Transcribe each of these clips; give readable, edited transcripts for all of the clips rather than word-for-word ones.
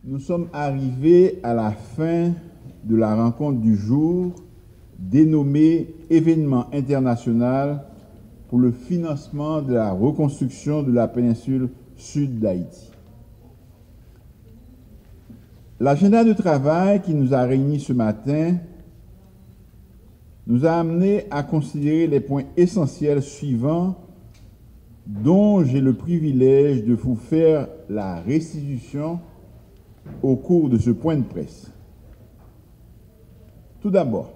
Nous sommes arrivés à la fin de la rencontre du jour dénommée Événement international pour le financement de la reconstruction de la péninsule sud d'Haïti. L'agenda de travail qui nous a réunis ce matin nous a amené à considérer les points essentiels suivants dont j'ai le privilège de vous faire la restitution au cours de ce point de presse. Tout d'abord,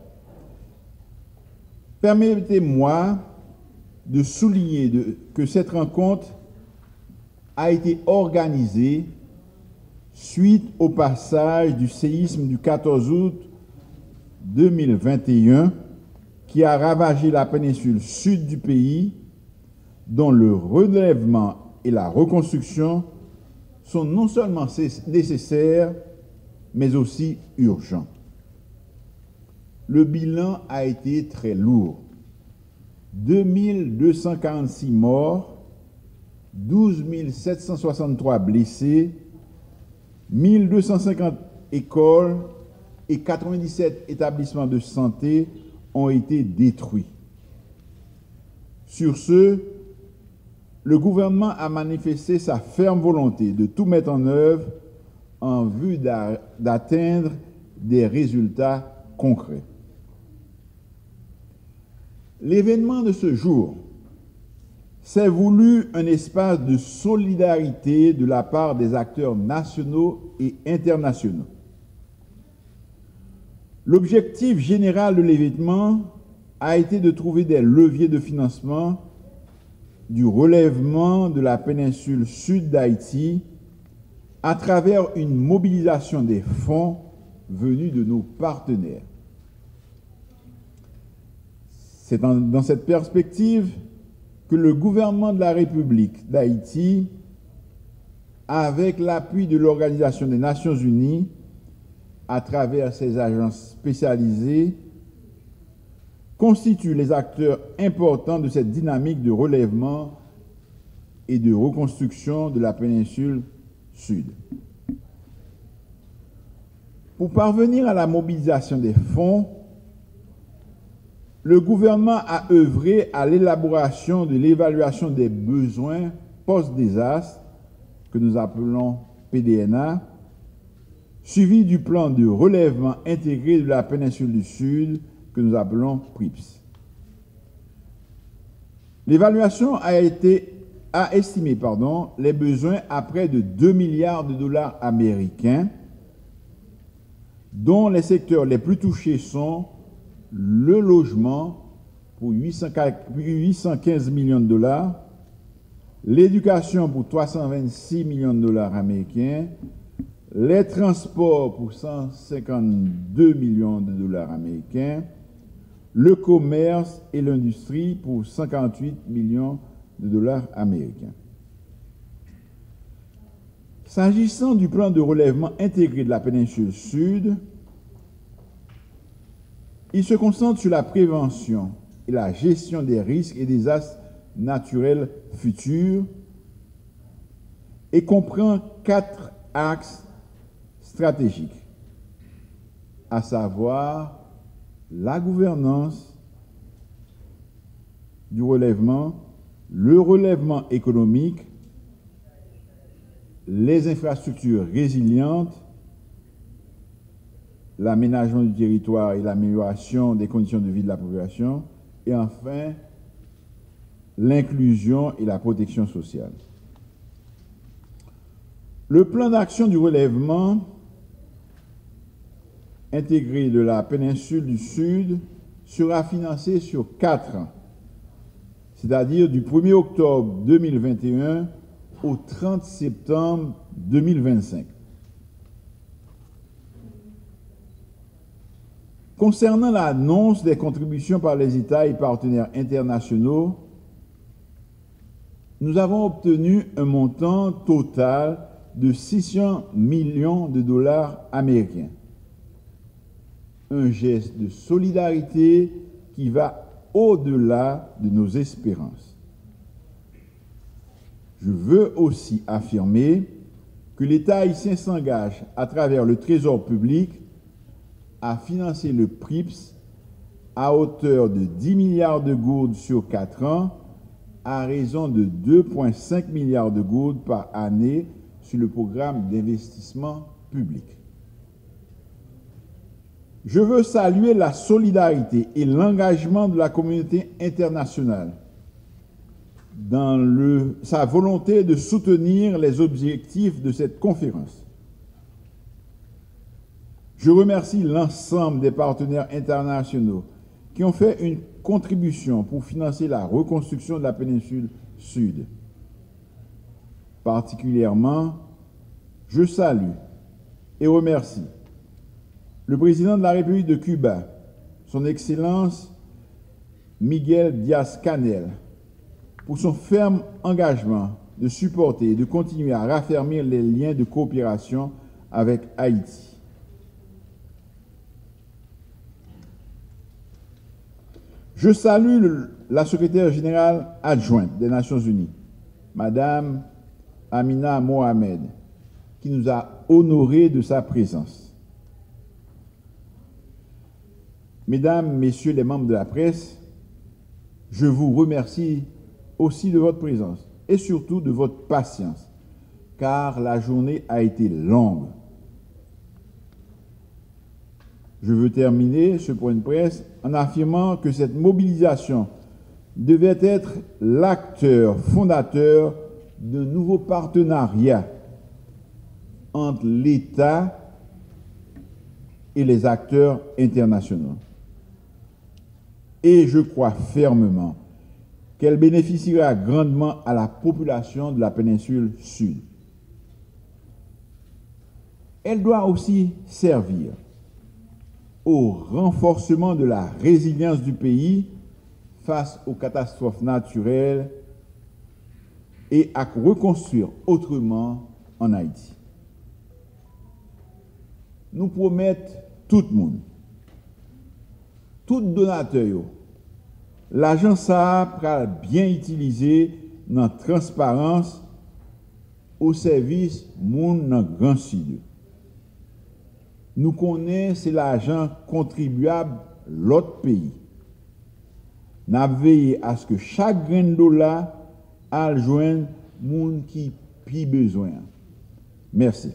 permettez-moi de souligner que cette rencontre a été organisée suite au passage du séisme du 14 août 2021 qui a ravagé la péninsule sud du pays, dont le relèvement et la reconstruction sont non seulement nécessaires, mais aussi urgents. Le bilan a été très lourd. 2246 morts, 12 763 blessés, 1250 écoles et 97 établissements de santé ont été détruits. Sur ce, le gouvernement a manifesté sa ferme volonté de tout mettre en œuvre en vue d'atteindre des résultats concrets. L'événement de ce jour s'est voulu un espace de solidarité de la part des acteurs nationaux et internationaux. L'objectif général de l'événement a été de trouver des leviers de financement du relèvement de la péninsule sud d'Haïti à travers une mobilisation des fonds venus de nos partenaires. C'est dans cette perspective que le gouvernement de la République d'Haïti, avec l'appui de l'Organisation des Nations Unies, à travers ses agences spécialisées, constitue les acteurs importants de cette dynamique de relèvement et de reconstruction de la péninsule sud. Pour parvenir à la mobilisation des fonds, le gouvernement a œuvré à l'élaboration de l'évaluation des besoins post-désastre, que nous appelons PDNA, suivi du plan de relèvement intégré de la péninsule du Sud, que nous appelons PRIPS. L'évaluation a estimé les besoins à près de 2 milliards de dollars américains, dont les secteurs les plus touchés sont le logement pour 815 millions de dollars, l'éducation pour 326 millions de dollars américains, les transports pour 152 millions de dollars américains, le commerce et l'industrie pour 148 millions de dollars américains. S'agissant du plan de relèvement intégré de la péninsule sud, il se concentre sur la prévention et la gestion des risques et des désastres naturels futurs et comprend 4 axes stratégiques, à savoir la gouvernance du relèvement, le relèvement économique, les infrastructures résilientes, l'aménagement du territoire et l'amélioration des conditions de vie de la population, et enfin, l'inclusion et la protection sociale. Le plan d'action du relèvement intégré de la péninsule du Sud sera financé sur 4 ans, c'est-à-dire du 1er octobre 2021 au 30 septembre 2025. Concernant l'annonce des contributions par les États et partenaires internationaux, nous avons obtenu un montant total de 600 millions de dollars américains. Un geste de solidarité qui va au-delà de nos espérances. Je veux aussi affirmer que l'État haïtien s'engage à travers le Trésor public à financer le PRIPS à hauteur de 10 milliards de gourdes sur 4 ans, à raison de 2,5 milliards de gourdes par année sur le programme d'investissement public. Je veux saluer la solidarité et l'engagement de la communauté internationale dans sa volonté de soutenir les objectifs de cette conférence. Je remercie l'ensemble des partenaires internationaux qui ont fait une contribution pour financer la reconstruction de la péninsule Sud. Particulièrement, je salue et remercie le président de la République de Cuba, son Excellence Miguel Díaz-Canel, pour son ferme engagement de supporter et de continuer à raffermir les liens de coopération avec Haïti. Je salue la secrétaire générale adjointe des Nations Unies, Madame Amina Mohamed, qui nous a honorés de sa présence. Mesdames, Messieurs les membres de la presse, je vous remercie aussi de votre présence et surtout de votre patience, car la journée a été longue. Je veux terminer ce point de presse en affirmant que cette mobilisation devait être l'acteur fondateur de nouveaux partenariats entre l'État et les acteurs internationaux. Et je crois fermement qu'elle bénéficiera grandement à la population de la péninsule Sud. Elle doit aussi servir au renforcement de la résilience du pays face aux catastrophes naturelles et à reconstruire autrement en Haïti. Nous promettons tout le monde, tout donateur, l'argent ça sera bien utilisé dans la transparence au service moun dans grand sud. Nous connaissons c'est l'argent contribuable l'autre pays. Nous avons veillé à ce que chaque grain de dollar aille joindre moun qui plus besoin. Merci.